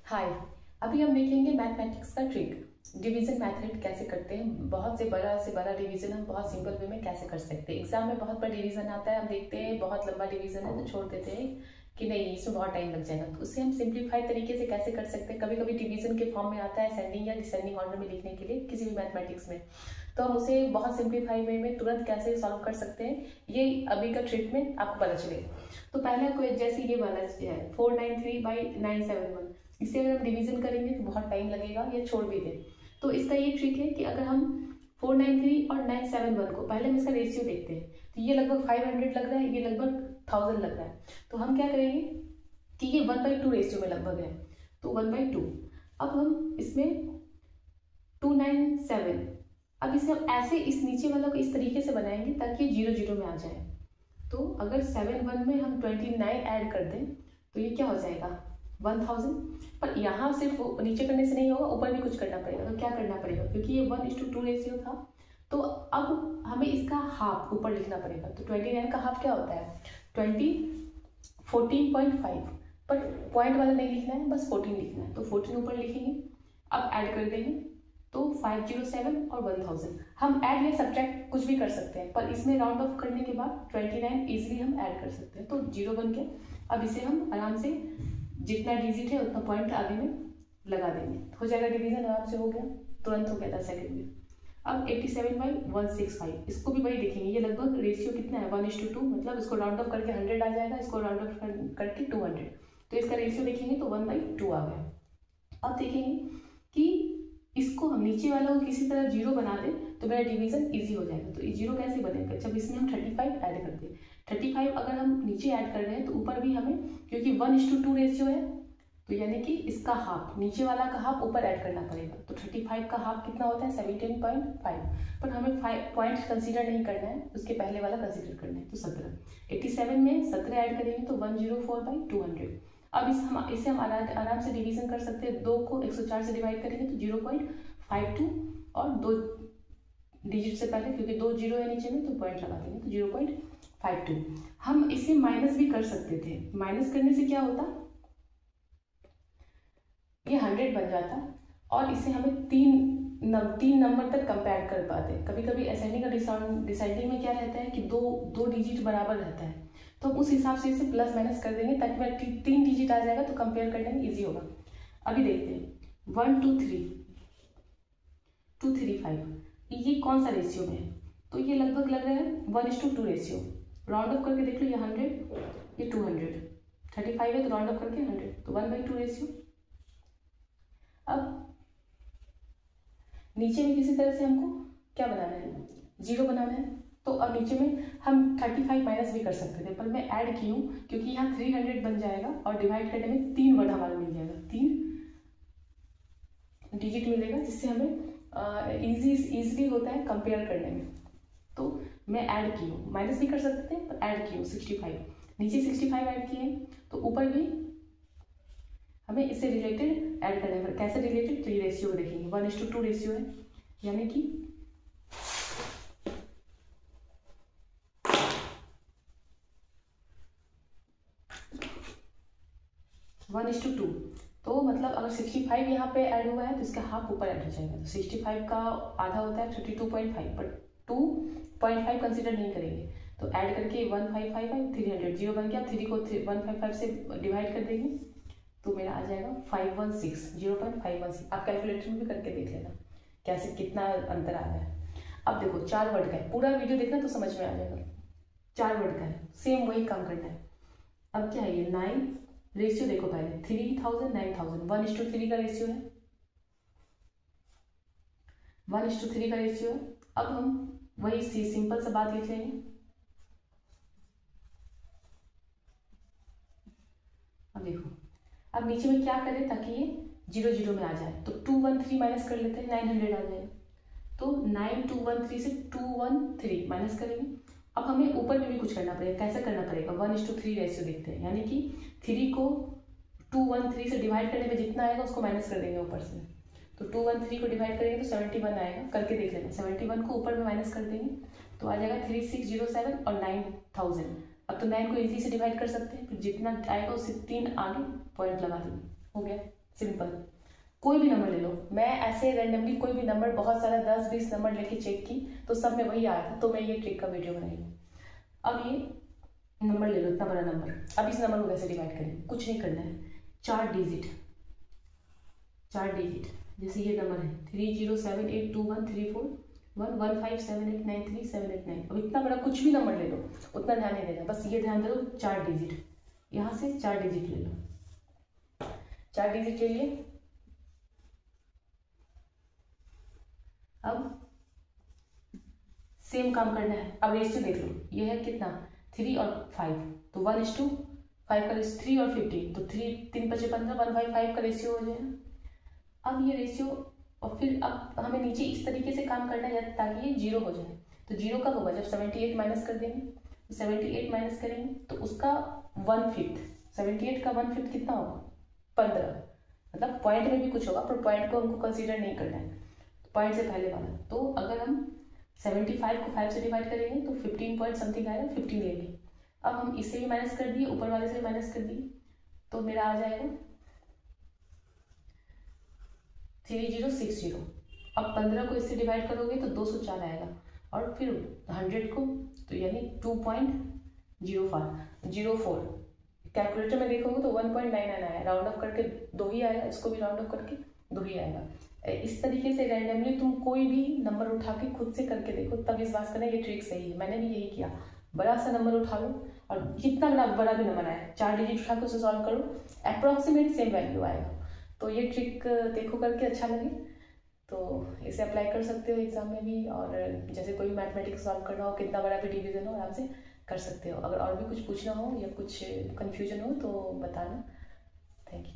हाय। अभी हम देखेंगे मैथमेटिक्स का ट्रिक, डिवीजन मेथड कैसे करते हैं। बहुत से बड़ा डिवीजन हम बहुत सिंपल वे में कैसे कर सकते हैं। एग्जाम में बहुत बड़ा डिवीजन आता है, हम देखते हैं बहुत लंबा डिवीजन है तो छोड़ देते हैं कि नहीं इसमें बहुत टाइम लग जाएगा। तो उससे हम सिंप्लीफाइड तरीके से कैसे कर सकते हैं। कभी कभी डिवीजन के फॉर्म में आता है असेंडिंग या डिसेंडिंग ऑर्डर में लिखने के लिए किसी भी मैथमेटिक्स में, तो हम उसे बहुत सिंप्लीफाइड वे में तुरंत कैसे सॉल्व कर सकते हैं, ये अभी का ट्रिक में आपको पता चलेगा। तो पहला कोई जैसे ये वाला है 493/971, इसे अगर हम डिवीजन करेंगे तो बहुत टाइम लगेगा, ये छोड़ भी दें। तो इसका ये ट्रिक है कि अगर हम 493 और 971 को, पहले हम इसका रेशियो देखते हैं, तो ये लगभग 500 लग रहा है, ये लगभग 1000 लग रहा है। तो हम क्या करेंगे कि ये 1/2 रेशियो में लगभग है, तो 1/2। अब हम इसमें 297, अब इसे हम ऐसे इस नीचे वाला को इस तरीके से बनाएंगे ताकि ये 0 0 में आ जाए। तो अगर 7 1 में हम 29 ऐड कर दें तो ये क्या हो जाएगा 1000। पर यहाँ सिर्फ नीचे करने से नहीं होगा, ऊपर भी कुछ करना पड़ेगा। तो क्या करना पड़ेगा, क्योंकि ये 1:2 रेशियो था, तो अब हमें इसका हाफ ऊपर लिखना पड़ेगा। तो 29 का हाफ क्या होता है 14.5, पर पॉइंट वाला नहीं लिखना है, बस 14 लिखना है। तो 14 ऊपर लिखेंगे, अब ऐड कर देंगे तो 507 और 1000। हम ऐड या सब्ट्रैक्ट कुछ भी कर सकते हैं, पर इसमें राउंड ऑफ करने के बाद 29 इजीली हम ऐड कर सकते हैं। तो 0 बन गया। अब इसे हम आराम से जितना डिजिट है उतना पॉइंट आगे में लगा देंगे, हो जाएगा डिवीजन, आराम से हो गया, तुरंत हो गया 10 सेकेंड में। अब 87/165, इसको भी वही देखेंगे, ये लगभग रेशियो कितना है 1:2, मतलब इसको राउंड ऑफ करके 100 आ जाएगा, इसको राउंड ऑफ करके 200, तो इसका रेशियो देखेंगे तो 1/2 आ गया। अब देखेंगे कि इसको हम नीचे वाला को किसी तरह 0 बना दें तो मेरा डिवीजन इजी हो जाएगा। तो 0 कैसे बनेगा, जब इसमें हम 35 ऐड करते हैं। 35 अगर हम नीचे ऐड कर रहे हैं तो ऊपर भी हमें, क्योंकि 1:2 रेशियो है, तो यानी कि इसका हाफ, नीचे वाला का हाफ ऊपर ऐड करना पड़ेगा। तो 35 का हाफ कितना होता है 17.5, पर हमें 5 पॉइंट कंसीडर नहीं करना है, उसके पहले वाला कंसीडर करना है। तो 17, 87 में 17 ऐड करेंगे तो 104/200। अब इसे हम आराम से डिवीजन कर सकते हैं। 2 को 104 से डिवाइड करेंगे तो 0.52, और 2 डिजिट से पहले, क्योंकि 2 0 है नीचे में तो पॉइंट लगा देंगे तो 0.52। हम इसे माइनस भी कर सकते थे, माइनस करने से क्या होता, ये 100 बन जाता, और इसे हमें तीन नंबर तक कंपेयर कर पाते। कभी कभी असेंडिंग और डिसेंडिंग में क्या रहता है कि दो डिजिट बराबर रहता है, तो हम उस हिसाब से इसे प्लस माइनस कर देंगे ताकि मेरा 3 डिजिट आ जाएगा, तो कंपेयर करने में इजी होगा। अभी देखते हैं 1 2 3 2 3 5, ये कौन सा रेशियो में है, तो ये लगभग लग रहा है 1:2 रेशियो। राउंड ऑफ करके देख लो, ये 100, ये 200, 35 है तो राउंड ऑफ करके 100, तो 1/2 रेशियो। अब नीचे में किसी तरह से हमको क्या बनाना है 0 बनाना है, तो अब नीचे में हम 35 माइनस भी कर सकते थे, पर मैं ऐड की हूँ क्योंकि यहाँ 300 बन जाएगा और डिवाइड करने में 3 वर्ड हमारा मिल जाएगा, 3 डिजिट मिलेगा, जिससे हमें इजीली होता है कंपेयर करने में। तो मैं ऐड की हूँ, माइनस भी कर सकते थे पर ऐड की हूँ 65, नीचे 65 ऐड किए हैं, तो ऊपर भी हमें इससे रिलेटेड ऐड करना है। कैसे रिलेटेड, तो ये रेशियो देखेंगे 1:2 रेशियो है, यानी कि 1:2। तो मतलब अगर 65 यहाँ पे ऐड हुआ है तो इसका हाफ ऊपर ऐड हो जाएगा। तो 65 का आधा होता है 32.5, पर 2.5 कंसिडर नहीं करेंगे, तो ऐड करके 1555 300, 0 बन गया। 3 को 155 से डिवाइड कर देंगे तो मेरा आ जाएगा 516, 0.516। आप कैलकुलेटर में भी करके देख लेना कैसे कितना अंतर आ रहा है। अब देखो 4 वर्ड का है, पूरा वीडियो देखना तो समझ में आ जाएगा। 4 वर्ड का है, सेम वही काम करना है। अब क्या है ये 9 रेशियो देखो, पहले 3000 9000, 1:3 का रेशियो है, 1:3 का रेशियो है। अब हम वही सिंपल सा बात लिख लेंगे। अब देखो, अब नीचे में क्या करें ताकि ये 0 0 में आ जाए, तो 213 माइनस कर लेते हैं, 900 आ जाएगा। तो 9213 से 213 माइनस करेंगे। अब हमें ऊपर में भी कुछ करना पड़ेगा, कैसे करना पड़ेगा 1:3 रेशियो देखते हैं, यानी कि 3 को 213 से डिवाइड करने में जितना आएगा उसको माइनस कर देंगे ऊपर से। तो 213 को डिवाइड करेंगे तो 71 आएगा, करके देख लेना। 71 को ऊपर में माइनस कर देंगे तो आ जाएगा 3607 और 9000। अब तो 9 को इजी से डिवाइड कर सकते हैं, फिर जितना आएगा उससे 3 आगे पॉइंट लगा देंगे, हो गया सिंपल। कोई भी नंबर ले लो, मैं ऐसे रैंडमली कोई भी नंबर बहुत सारा 10-20 नंबर लेके चेक की तो सब में वही आया था, तो मैं ये ट्रिक का वीडियो बनाई हूँ। अब ये नंबर ले लो, इतना बड़ा नंबर, अब इस नंबर को कैसे डिवाइड करें, कुछ नहीं करना है, 4 डिजिट, जैसे ये नंबर है 307821341157893789। अब इतना बड़ा कुछ भी नंबर ले लो, उतना ध्यान नहीं देना, बस ये ध्यान दे दो 4 डिजिट, यहाँ से 4 डिजिट ले लो, 4 डिजिट ले लिए। अब सेम काम करना है, अब रेशियो देख लो, ये है कितना 3 और 5, तो 1:5 का 3 और 15, तो 3 5 15, 1/5 का रेशियो हो जाएगा। अब ये रेशियो, और फिर अब हमें नीचे इस तरीके से काम करना है ताकि ये 0 हो जाए। तो 0 कब होगा, जब 78 माइनस कर देंगे, तो 78 माइनस करेंगे तो उसका 1/5, 78 का 1/5 कितना होगा 15, मतलब पॉइंट में भी कुछ होगा पर पॉइंट को हमको कंसीडर नहीं करना है, पॉइंट से पहले वाला। तो अगर हम 75 को 5 से डिवाइड करेंगे तो 15 पॉइंट समथिंग आएगा, 15 लेंगे। अब हम इससे भी माइनस कर दिए, ऊपर वाले से भी माइनस कर दिए, तो मेरा आ जाएगा 3060। अब 15 को इससे डिवाइड करोगे तो 204 आएगा, और फिर 100 को तो यानी 2.04। कैलकुलेटर में देखोगे तो 1.99 आया, राउंड ऑफ करके 2 ही आएगा, इसको भी राउंड ऑफ करके 2 ही आएगा। इस तरीके से रैंडमली तुम कोई भी नंबर उठा के खुद से करके देखो, तब विश्वास करना ये ट्रिक सही है। मैंने भी यही किया, बड़ा सा नंबर उठा लो और कितना बड़ा भी नंबर आए 4 डिजिट उठा के उसे सॉल्व करो, अप्रॉक्सीमेट सेम वैल्यू आएगा। तो ये ट्रिक देखो करके अच्छा लगे तो इसे अप्लाई कर सकते हो एग्जाम में भी, और जैसे कोई मैथमेटिक्स सॉल्व करना हो, कितना बड़ा भी डिवीजन हो, आराम से कर सकते हो। अगर और भी कुछ पूछना हो या कुछ कन्फ्यूजन हो तो बताना। Thank you.